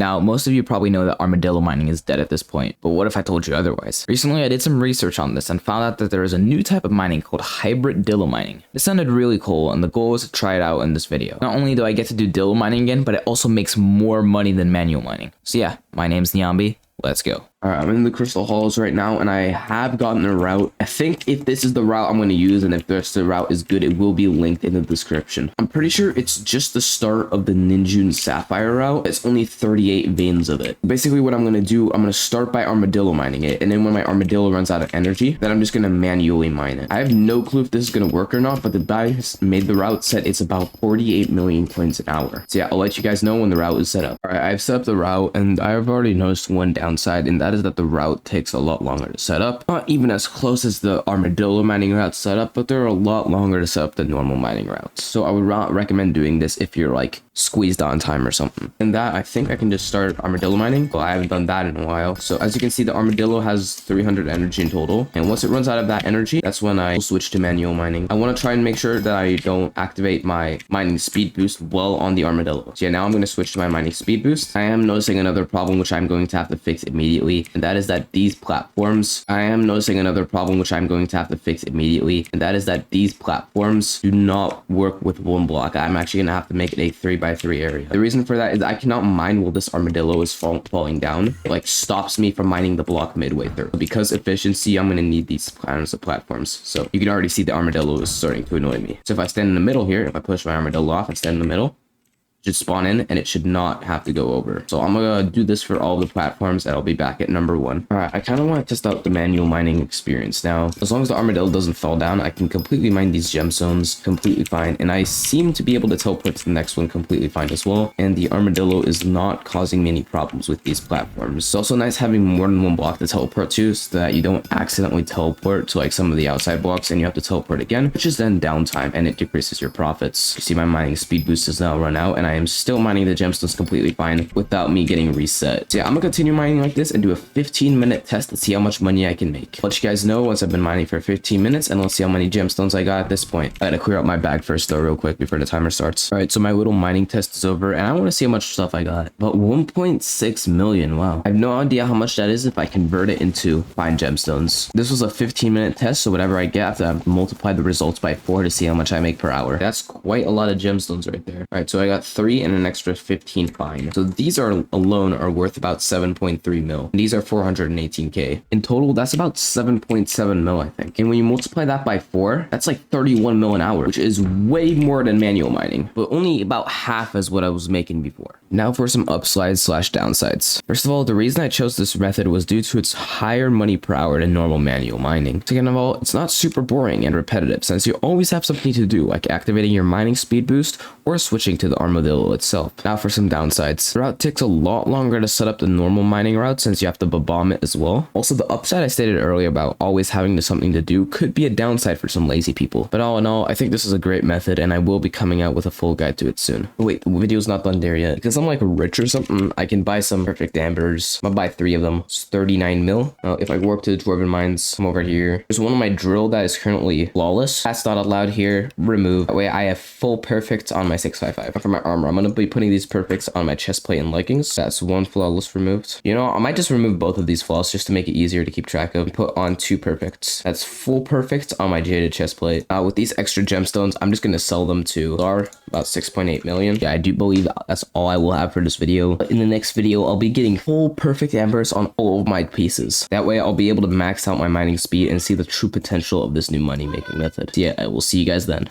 Now, most of you probably know that armadillo mining is dead at this point, but what if I told you otherwise? Recently, I did some research on this and found out that there is a new type of mining called hybrid-dillo mining. This sounded really cool, and the goal was to try it out in this video. Not only do I get to do dillo mining again, but it also makes more money than manual mining. So yeah, my name's Nikabe. Let's go. Alright, I'm in the crystal halls right now, and I have gotten a route. I think if this is the route I'm going to use, and if the route is good, it will be linked in the description. I'm pretty sure it's just the start of the Ninjun Sapphire route. It's only 38 veins of it. Basically, what I'm going to do, I'm going to start by armadillo mining it, and then when my armadillo runs out of energy, then I'm just going to manually mine it. I have no clue if this is going to work or not, but the guy who made the route said it's about 48 million coins an hour. So yeah, I'll let you guys know when the route is set up. Alright, I've set up the route, and I've already noticed one downside, and that is that the route takes a lot longer to set up. Not even as close as the armadillo mining route set up, but they're a lot longer to set up than normal mining routes. So I would not recommend doing this if you're like squeezed on time or something. And that, I think I can just start armadillo mining. Well, I haven't done that in a while. So as you can see, the armadillo has 300 energy in total. And once it runs out of that energy, that's when I will switch to manual mining. I want to try and make sure that I don't activate my mining speed boost while on the armadillo. So yeah, now I'm going to switch to my mining speed boost. I am noticing another problem, which I'm going to have to fix immediately. And that is that these platforms, I am noticing another problem, which I'm going to have to fix immediately. And that is that these platforms do not work with one block. I'm actually going to have to make it a 3x3 area. The reason for that is I cannot mine while this armadillo is falling down. It like stops me from mining the block midway through. Because efficiency, I'm going to need these kinds of platforms. So you can already see the armadillo is starting to annoy me. So if I stand in the middle here, if I push my armadillo off and stand in the middle, should spawn in and it should not have to go over. So I'm gonna do this for all the platforms and I'll be back at number 1. All right, I kind of want to test out the manual mining experience now. As long as the armadillo doesn't fall down, I can completely mine these gemstones completely fine, and I seem to be able to teleport to the next one completely fine as well. And the armadillo is not causing me any problems with these platforms. It's also nice having more than one block to teleport to, so that you don't accidentally teleport to like some of the outside blocks and you have to teleport again, which is then downtime and it decreases your profits. You see my mining speed boost is now run out, and I am still mining the gemstones completely fine without me getting reset. So yeah, I'm gonna continue mining like this and do a 15-minute test to see how much money I can make. I'll let you guys know once I've been mining for 15 minutes, and let's see how many gemstones I got at this point. I gotta clear out my bag first though real quick before the timer starts. All right, so my little mining test is over, and I want to see how much stuff I got. About 1.6 million. Wow, I have no idea how much that is if I convert it into fine gemstones. This was a 15-minute test, so whatever I get, I have to multiply the results by 4 to see how much I make per hour. That's quite a lot of gemstones right there. All right, so I got 3 and an extra 15 fine. So these are alone are worth about 7.3 mil. And these are 418k. In total, that's about 7.7 mil, I think. And when you multiply that by 4, that's like 31 mil an hour, which is way more than manual mining, but only about half as what I was making before. Now for some upsides slash downsides. First of all, the reason I chose this method was due to its higher money per hour than normal manual mining. Second of all, it's not super boring and repetitive, since you always have something to do, like activating your mining speed boost or switching to the armadillo itself. Now for some downsides. The route takes a lot longer to set up than normal mining route, since you have to bomb it as well. Also, the upside I stated earlier about always having something to do could be a downside for some lazy people. But all in all, I think this is a great method, and I will be coming out with a full guide to it soon. But wait, the video's not done there yet. Because I'm like rich or something, I can buy some perfect ambers. I'll buy 3 of them. It's 39 mil. Now, if I warp to the dwarven mines, come over here. There's one of my drill that is currently flawless. That's not allowed here. Remove. That way I have full perfects on my 655. For my armor, I'm going to be putting these perfects on my chest plate and leggings. That's 1 flawless removed. You know, I might just remove both of these flaws just to make it easier to keep track of. Put on 2 perfects. That's full perfect on my jaded chest plate. With these extra gemstones, I'm just going to sell them to Zar, about 6.8 million. Yeah, I do believe that's all I will have for this video. But in the next video, I'll be getting full perfect ambers on all of my pieces. That way, I'll be able to max out my mining speed and see the true potential of this new money making method. So yeah, I will see you guys then.